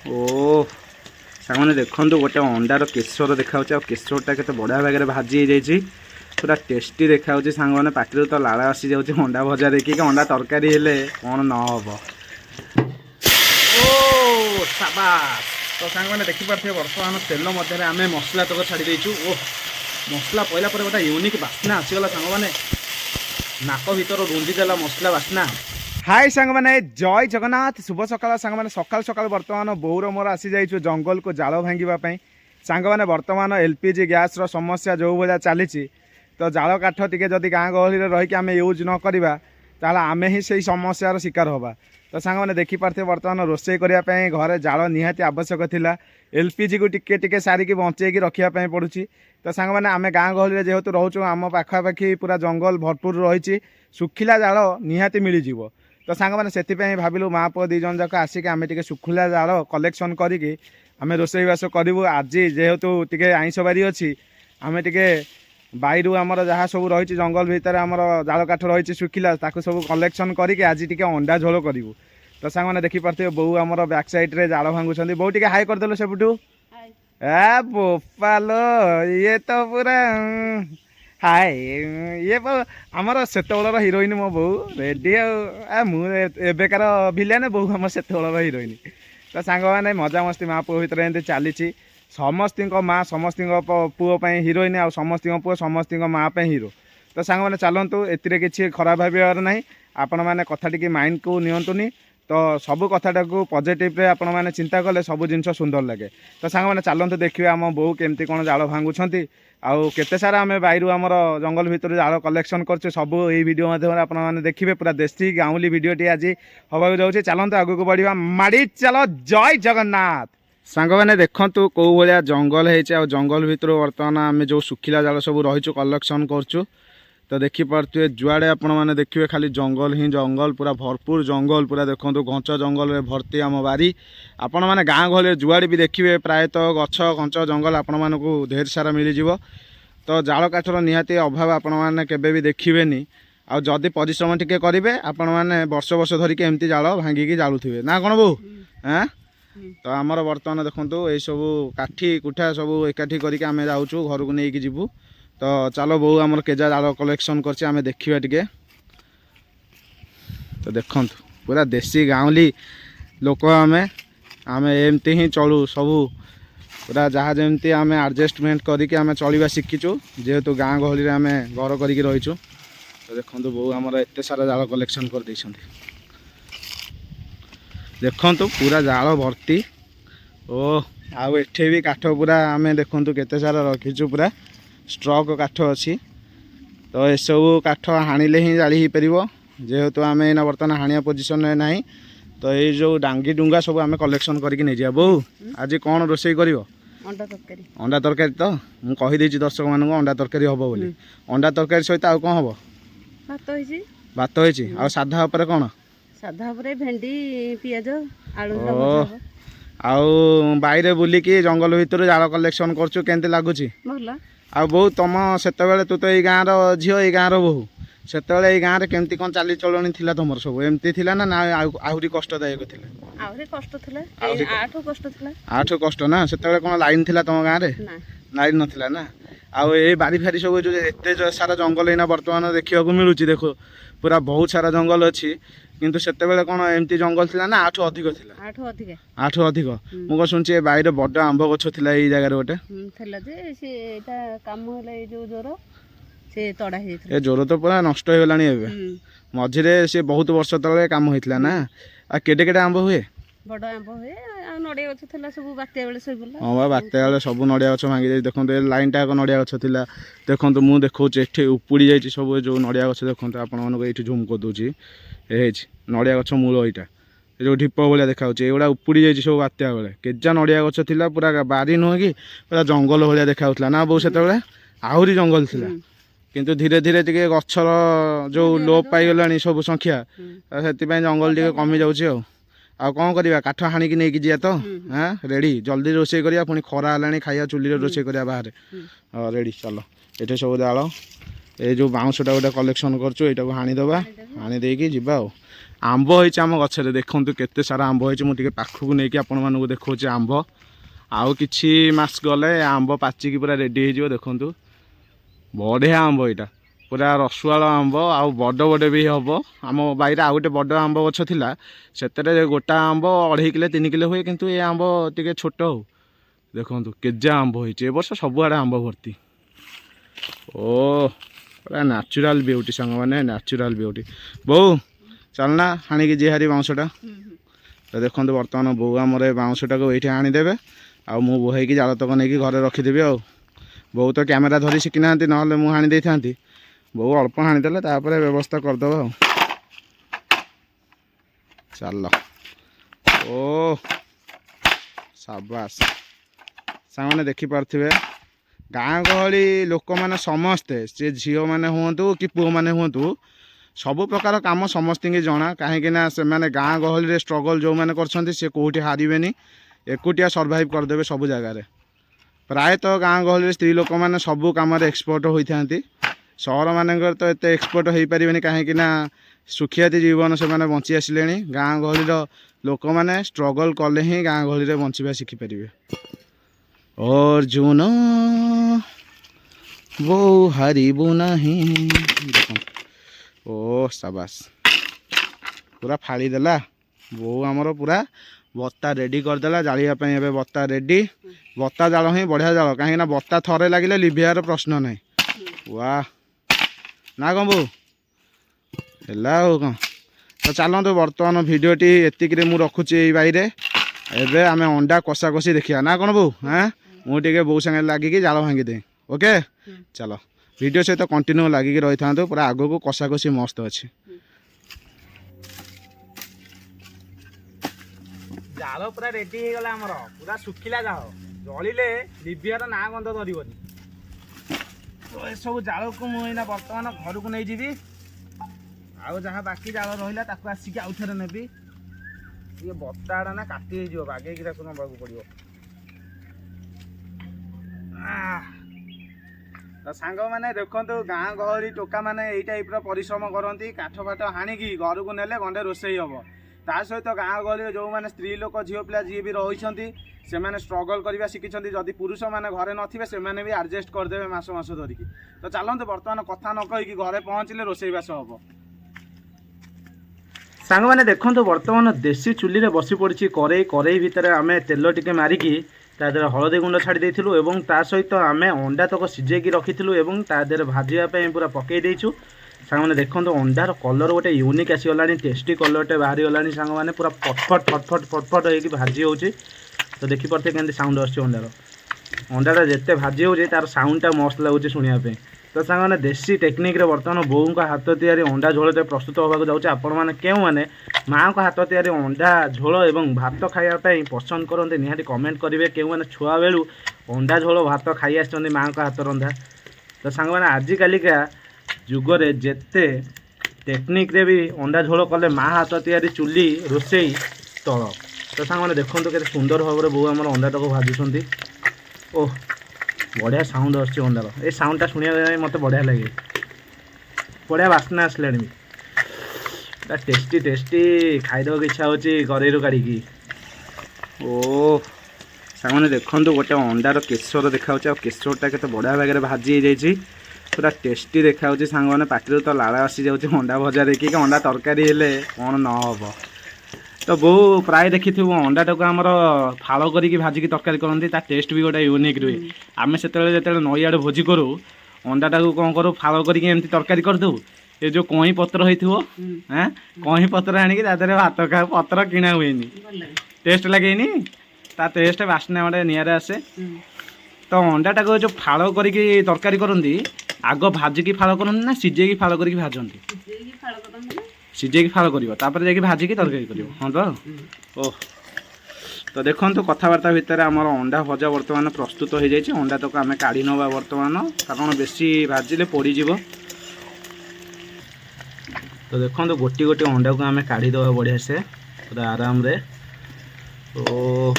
ओ सामने देखो गोटे अंडार केशर देखा केशरटा के बढ़िया भाग भाजी जाइए पूरा टेस्टी देखा सांग मैंने पार्टी तो लाड़ आसी जाऊँगी अंडा भजा देखिए अंडा तरकारी हेले कौन न हम ओ शाबाश तो सांग मैंने देखिपे बर्तमान तेल मध्य आम मसला तक छाड़ी देचु ओ मसला पड़ा पर गोटे यूनिक बास्ना आसीगला सांग मैंने नाक भर रुंधीदेला मसला बास्ना। हाय सांग मैंने जय जगन्नाथ शुभ सकाल सांग मैंने सकाल सकाल बर्तमान बोर मोर आसी जाइए जंगल को जाल भांगापी सांग मैंने बर्तमान एलपीजी गैस रो समस्या जो भाया चली तो जाल काठ टी जदि गाँ गहली रहीकि आम यूज न करवा ताल आम ही से समस्यार शिकार होगा तो सांग मैंने देखिपे बर्तमान रोषे करने घरे जाल निहाती आवश्यक थिला एलपीजी को टिके टिके सारिकी बंचेकी रखापी पड़ुची तो सांग मैंने आम गाँ गहली जेहेतु रोचु आम पाखापाखि पूरा जंगल भरपूर रही सुखिला जाल निहाती मिलଯିव तो सांग मैंने से भाविलु माँ पुओ दी जन जाक आसिक आम टे सुखिला जाल कलेक्शन करिकी आम रोषेईबास करूँ आज जेहेतु टे आइंश बारी अच्छी आम टे बायु आमर जहाँ सब रही जंगल भितर आमर जाल काठ रही सुखिला ताकू सब कलेक्शन करके आज टे अंडा झोल करूँ तो सांग मैंने देखिपे बो आमर बैक साइड जाल भांगुंट बो टे हाई करदेलु सेपटू ए बोपालो ये तो पूरा हाय ये आमर सेतबेलर हिरोइन मो बो रेडी एबेकार भिलेन बो आम सेतबेलर हिरोइन तो सांग मैंने मजा मस्ती माँ पुओ भितर एमती चली समस्त माँ समस्त पुओ हिरोइन आ समस्त पुओ समस्त माँ हिरो तो सांग मैंने चलतु ए किसी खराब भावार ना आपण मैंने कथा टी माइंड को नियंतुनी तो सब कथाटा को पॉजिटिव रे आपण मैंने चिंता कले सब जिन सुंदर लगे तो सांग मैंने चलतु देखिए आम बो केमती कौन जाल भांगुंट आउ केते सारा आम बायु आमर जंगल भितर जाल कलेक्शन कर सब ये वीडियो माध्यम आपण मैंने देखिए पूरा देशी गाँवली वीडियोटी आज हवा जाऊँगी चलते आगे को बढ़िया माड़ी चलो जय जगन्नाथ। सांग मैंने देखु कौ भाया जंगल है जंगल भितर बर्तमान आम जो सुखिला जाल सब रहीचु कलेक्शन करचु तो देखिपे जुआड़े आपण मैंने देखिए खाली जंगल ही जंगल पूरा भरपूर जंगल पूरा देखो घंच जंगल भर्ती आम बारी आपण मैंने गाँ गहली जुआड़े भी देखिए प्रायतः गछ घंच जंगल आपण मानक ढेर सारा मिलଯିव तो जाल काठर निहाती अभाव आपण मैंने केबे भी देखिबेनी आ जदि परिश्रम टिके करेंगे आपण मैंने वर्ष वर्ष धरिकी एमती जाल भांगिकी जालुथिबे ना कौन बो हाँ तो आमर बर्तमान देखो ये सब काठी कुठा सब एकाठी करके आम जाऊँ घर को लेकिन जीवु तो चलो बो आमर केजा जाल कलेक्शन करछे आमे देखिबा टिके तो देखो पूरा देशी गाँवली लोक आमे एमती ही चलू सबू पूरा जहाँ जमती आमे एडजस्टमेंट करके आमे चलवा शिखीचु जेहेतु गाँ गहली आम घर करके रहीचु तो देखो बो आमर एत सारा जाल कलेक्शन कर देइछन्ती देखु पूरा जाल भर्ती ओ आउ एठे भी काठ पूरा आमे देखु केते सारा रखीचु पूरा स्ट्रक काठ अच्छी तो ये सब काठ हाणिले ही जाली हो पार जेहेतु आम एना बर्तमान हाणिया पोजिशन ना तो ये जो डांगी डुंगा सब आम कलेक्शन करके नहीं जा बो आज कौन रोषे कर अंडा तरकारी तो मुझे कहीदे दर्शक मान अंडा तरकारी हम बोली अंडा तरकारी सहित आउ कौन हम भात होती आ साधा उपर कौन साधा उपरे भेंडी पियाज आलू आउ बाहर बुलिकी जंगल भितर जाल कलेक्शन करछु केंते लागुची भला आ बहु तुम से तू तो ये गाँव री ये गाँव बहु से गाँव केमती कौन चाली चलनी थी तुम सब एमती थी ना आहरी कष्टदायक थी आठ कष्ट ना से कौन लाइन थी तुम गाँव में लाइन नाला ना आउ ये बारी फारी सब जो एत सारा जंगल एना बर्तमान देखा मिलूँ देखो पूरा बहुत सारा जंगल अच्छी किंतु सेतेबेले कौन एमती जंगल थिला ना आठ अधिक थिला आठ अधिक मुझे शुणी बाहर बड़ आंब गछ थिला एई जगह गोटे ए जोर तो पूरा नष्ट हो गलानी एबे मझिरे से बहुत वर्ष तले काम होइतला ना आ केडे केडे आंब हुए बड़ आंब हुए आ नडिया गछ थिला सब बात्या बेले सई बोला हां बा बात्या बेले सब नडिया गछ भांगी जाई देखंतो ए लाइन टा को नडिया गछ थिला देखंतो मु देखौचे एठी उपुड़ी जाईची सब जो नडिया गछ देखंतो आपण मानको एठी झूम कर दोची ए नडिया गछ मूल एटा जो ढीप भाया देखा एगुड़ा उपुड़ी जाइए सब बात्या बेले केजा नडिया गछ थिला पूरा बारी नुह कि पूरा जंगल भाया देखा ना बो से आहरी जंगल थिला किंतु धीरे धीरे टे गछर जो लोप पाईगला सब संख्या से जंगल टे कमी जाऊँगी आ कौन करवा काठ हाणिकी नहीं जा तो हाँ रेडी जल्दी रोषे करा पुणी खरा है खाया चुली रोषे करा बाहर रेडी चलो ये सब जाल ये जो बाउंसटा गोटे कलेक्शन करछु एटा को हाणी दबा हाणी देकी जिबा आंब होइछ आम गछरे देखंतु केते सारा आंब होइछ मु टिके पाखकु नेकी आपण मानकु देखौचे आंब आउ किछि मास गले आंब पाचिकी पूरा रेडी हे जिवो देखंतु बढ़िया आंब एटा पूरा रसुआल आंब आउ बड़ बड़ भी हम आम बाईरे आउ गोटे बड़ आंब गछ थिला सेतरे गोटा आंब 2.5 किलो 3 किलो हुए किंतु ए आंब टिके छोट हो देखंतु केजे आंब होइछ ए वर्ष सबुआडे आंब भर्ती ओ पूरा नेचुरल ब्यूटी संग माने नेचुरल ब्यूटी बो चलना हाणी की जिहारी बाउंसटा तो देखो बर्तमान बो आमर बाउंसटा को ये आनीदे आ मु बोहे की जाल तक नहीं घरे रखीदेवी आ बो तो कैमेरा धरी शिखी ना ना मुझे हाणी था बो अल्प हाणीदे व्यवस्था करदेव आ चल ओ साबास सामने देखिपे गाँ गहली लोक मैंने समस्ते सी झील मैंने हूँ कि पुओ मैंने हूँ सबु प्रकार काम समस्त जना कहीं से मैंने गाँ गहली स्ट्रगल जो मैंने कर कौटी हारे एकुटिया सर्वाइव करदे सब जगार प्रायतः गाँ गहली स्त्री लोक मैंने सबू कम एक्सपर्ट होता सहर मानक तो एत एक्सपर्ट हो पारे कहीं सुखियाती जीवन से मैंने बंची आसिले गाँ गहली लोक मैंने स्ट्रगल कले ही गाँ गहली बंचा शिखिपारे अर्जुन वो हारिबु नहीं ओ साबास पूरा फाड़ी देला बो आमर पूरा बत्ता रेडी करदेला जालिया ए बत्ता रेडी बत्ता जाल ही बढ़िया जाल कहीं बत्ता थरे लगे लिभियार प्रश्न ना वाह ना कौन बो है कौन तो चलते बर्तमान भिडटी एतिक मु रखुची बाईरे एबे आमे अंडा कषा कषी देखिया ना कौन बो हाँ मुझे बो संगे लगिकी जाल भांगी दे ओके चलो वीडियो सहित कंटिन्यू लगिकी रही था पूरा आग को कषा कषी मस्त अच्छे जाल पूरा रेडी हो गला हमर पूरा सुखिला जाल जलिले लिभियार ना गंध धरबनी तो ये सब जाल को मुझे बर्तमान घर को नहीं जीवी आउ जहाँ बाकी जाल रहा ताकू आसिक आउ थे नेबी ये बत्ताटा ना काटी हो बागे नवा पड़ो तो सांग मैंने देखु गाँ गहली टोका मैंने यही टाइप परिश्रम करती काठ फाठ हाणिकी घर को नेले गंडे रोसई हम ता सहित गाँ गहली जो मैंने स्त्री लोक झील पिला जी भी रही से मैंने स्ट्रगल करवा शिखी जदि पुरुष मैंने घरे नथिबे से मैंने भी एडजस्ट करदे मास मास धरिकी तो चलते बर्तमान कथा न कहीकि घरे पहुँचले रोसईबास हम सांग मैंने देखो बर्तमान देसी चुली बसी पड़ी कड़ई भितर आम तेल टिके मारिकी तादेह हलदी गुंड छाड़ी देइथिलु एवं ता सहित आम अंडा तक सिझेकी रखिथिलु एवं तादेह भाजिया पूरा पकई देइछु सांग मैंने देखो अंडार कलर गोटे यूनिक आसीगला टेस्टी कलरटे बाहरी गलानी सांग मैंने पूरा फटफट फटफट फटफट होगी भाजी होची तो देखिपे के साउंड आसुची अंडार अंडाटा जिते भाजी होची तार साउंडटा मस्त लगुच शुणापी तो सांग मैंने देसी टेक्निक रे बर्तमान बोऊ का हाथ तैयारी अंडा झोलटे प्रस्तुत होगा जाऊँचे आपण मैंने क्यों मैंने माँ का हाथ तैयारी अंडा झोल एवं भात खायापी पसंद करते निहाती कमेंट करेंगे क्यों मैंने छुआ बेलू अंडा झोल भात खाई आसछन्ती माँ का हाथ रंधा तो सांग मैंने आजिकालिका जुगरे जेते टेक्निक रे भी अंडा झोल कले माँ हाथ तैयारी चुली रोसई तल तो सांग मैंने देखो के सुंदर भाव में बोऊ आम अंडा तक भाजुंट ओह बढ़िया साउंड आसुची अंडार ये साउंडटा शुणा मत बढ़िया लगे बढ़िया बास्ना आसला भी टेस्टी टेस्टी खाईदेव इच्छा होची कड़ईरू काढ़ी ओ सामने देखो गोटे अंडार केशर देखा केशरटा के बढ़िया भाग में भाजी हो पूरा टेस्टी देखा सांग मैंने पार्टी तो लाड़ आसी जाऊँगी अंडा भजा देखिए अंडा तरकारी हेले कौन न हम तो बो प्राय देखी अंडाटा को आमर फाड़ करके भाजिकी तरकारी करती टेस्ट भी गोटे यूनिक रुए आम से नई आड़े भोजी करूँ अंडाटा को कौन करूँ फाड़ करके एमती तरकारी करदे ये जो कहीं पत्र होता हाँ कहीं पत्र आणिकी भात खा पत्र किणा हुए टेस्ट लगे ता टेस्ट बास्ना गोटे निआरे आसे तो अंडाटा को जो फाड़ करके तरकारी करती आग भाजिकी फाड़ करती ना सिझेकी फाड़ करके भाजती सिझेकी फाड़ कर जाकि भाजिकी तरकारी कर हाँ तो ओह तो देखो कथबार्ता भितर आमर अंडा भजा बर्तमान प्रस्तुत हो जाए अंडा तक आम काढ़ी नवा बर्तमान कारण बेसी भाजिले पोड़ीज तो देखो गोटी गोटी अंडा को आम काढ़ीदे बढ़िया से पूरा आराम रे तो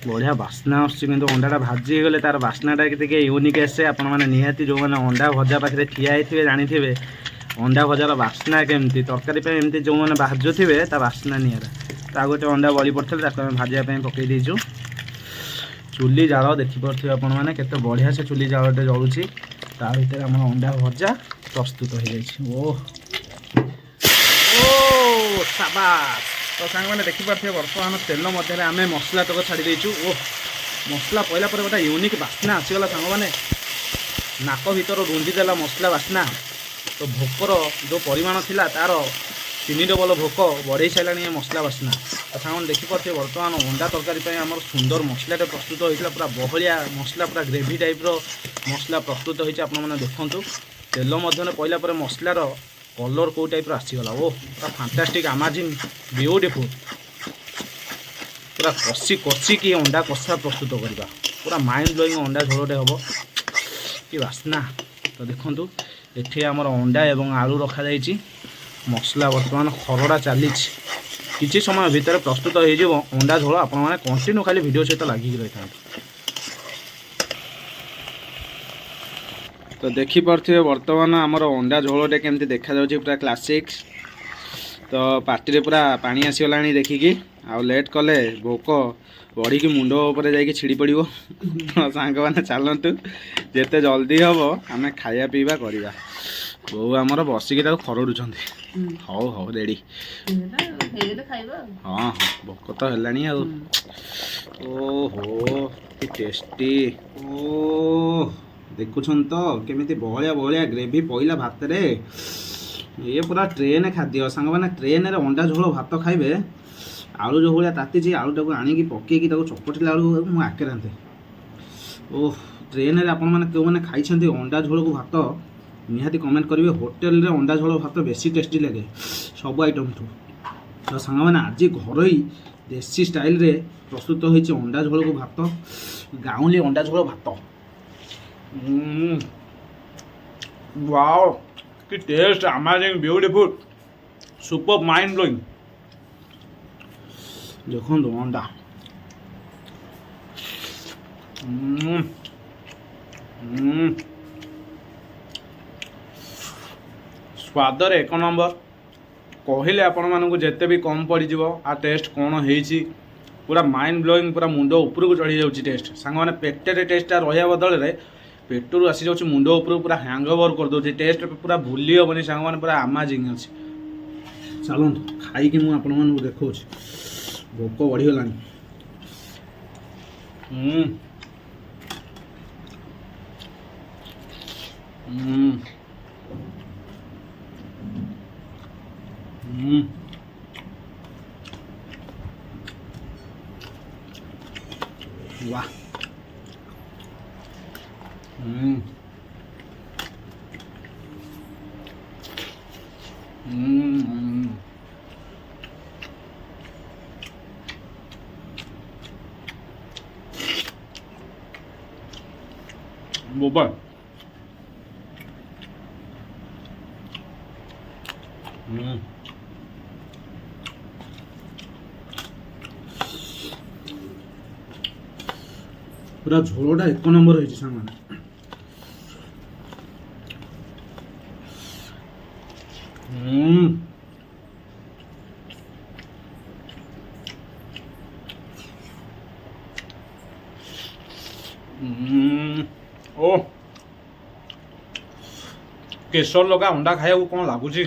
बढ़िया बास्ना आसुची किंतु अंडाटा भाजी गले तार बास्नाटा यूनिक आसे आपण मैंने निहाती जो मैंने अंडा भजा पाखे ठिया होते जानी अंडा भजार बास्ना केमती तरकारी एमती जो मैंने भाजुवे ता बास्ना निरा ता गोटे अंडा बड़ी पड़ता भाजापी पकई देचु चुली जाल देखिपे आपण मैंने केते बढ़िया से चुली जालटे जलुची ता भीतर आम अंडा भजा प्रस्तुत हो जाए। ओ शाबाश तो सांग मैंने देखिपे बर्तमान तेल मध्य आम मसला तक छाड़ी देचु। ओ मसला पहला पर गोटे यूनिक बास्ना आसीगला सांग मैंने नाक भीतर रुंधीदेला मसला बास्ना तो भोकर जो परिमाण थिला तार 3 डबल भोक बढ़े सारा ये मसला बास्ना तो सांग देखिपे बर्तमान अंडा तरकारी आम सुंदर मसलाटे प्रस्तुत होता पूरा बहलिया मसला पूरा ग्रेवी टाइप्र मसला प्रस्तुत होती आपने देखूँ तेल मध्य पहला पर मसलार कलर कौ टाइप्र आसीगला। ओ पूरा फैंटास्टिक अमेजिंग ब्यूटीफुल पूरा कषि कषि कि अंडा कषा प्रस्तुत करवा पूरा माइंड ब्लोइंग अंडा झोलटे हम कि बास्ना तो देखूँ ये आमर अंडा एवं आलू रखा जाइए मसला बर्तमान खरड़ा चली किसी समय भितर प्रस्तुत हो अंडा झोल आपण मैंने कंटिन्यू खाली वीडियो सहित लगिक रही था। तो देखिपे बर्तमान आमर अंडा झोलटे केमती देखा जाउछि पूरा क्लासिक तो पार्टी पूरा पानी आसीगला देखिकी आ लेट कले भोक बढ़ी की मुंड उपर जाइए छिड़ी पड़ो तो सांग मैंने चलतु जिते जल्दी हम आम खाया पीवा करवा बो आमर बसिकी खरड़ुंट हौ हौ रेडी हाँ हाँ भोक तो है ओहो कि टेस्टी ओ देखुन तो केमी बहलिया बहलिया ग्रेवी पईला भात रे ये पूरा ट्रेन खाद्य सांग मैंने ट्रेन रे अंडा झोल भात खाइबे आलू जो भाया ताती आलू टाक आणिकी पकईकी चपटिला बेलू आके रांधे ओह ट्रेन रे आपण मैंने मैंने खाई अंडा झोल को भात निहाती कमेंट करेंगे होटेल रे अंडा झोल भात बेसी टेस्टी लगे सब आइटम ठू तो सांग मैंने आज घर देसी स्टाइल रे प्रस्तुत होती अंडा झोल को भात गाँवली अंडा झोल भात वाओ कि test amazing beautiful super mind blowing देखो अंडा स्वादर एक नंबर कहले आपण मानक जिते भी कम पड़ आ टेस्ट कौन होती पूरा माइंड ब्लोइंग पूरा मुंड उपरको चढ़ी जाऊँगी टेस्ट सांग मैंने पेटे टेस्टा रहा बदल पेटू आसी जाऊँ मुंड उपर पूरा हैंग ओवर कर दे टेस्ट पूरा भूली हेनी सांग मैंने पूरा अमेजिंग अच्छी चलत खाई मुझे देखा भोक बढ़ीगला वाह बोबा पूरा झोलटा एक नंबर होती सांग ओ केसर लगा अंडा खाया कौन लगुच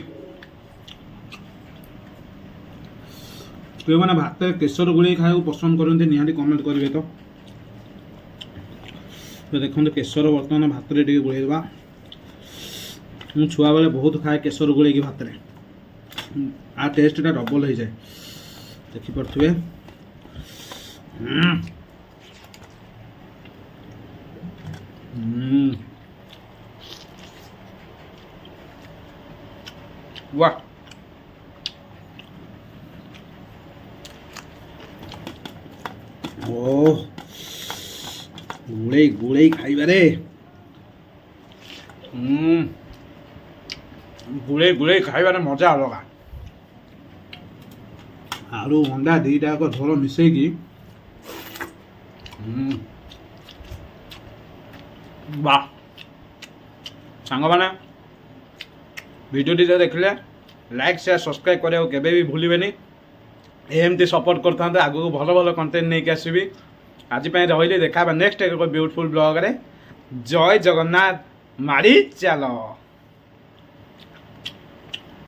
मैंने भात केसर गुड़े खाया पसंद करते निहाती कमेंट करेंगे तो देखो केसर बर्तमान भात रे गोलेवा मुझे छुआ बेले बहुत खाए केसर गोले भात रे आ टेस्टा डबल हो जाए देखिपे वाह ओ गुड़े गुड़े खाइबारे गुड़े गुड़े खाइबारे मजा अलगा आलू अंडा दीटा झोल मिसेकी वाह सांग मैंने ভিডিওটি যদি ଦେଖିଲେ ଲାଇକ୍ ସେୟାର ସବସ୍କ୍ରାଇବ୍ କରିବାକୁ କେବେ ବି ଭୁଲିବେନି। ଏମିତି ସପୋର୍ଟ କରିଥାନ୍ତେ, ଆଗକୁ ଭଲ ଭଲ କଣ୍ଟେଣ୍ଟ ନେଇକି ଆସିବି। ଆଜି ପାଇଁ ରହିଲି, ଦେଖା ହେବା ନେକ୍ସଟ ଏକ ବ୍ୟୁଟିଫୁଲ ବ୍ଲଗରେ। ଜୟ ଜଗନ୍ନାଥ, ମାଡ଼ି ଚାଲ।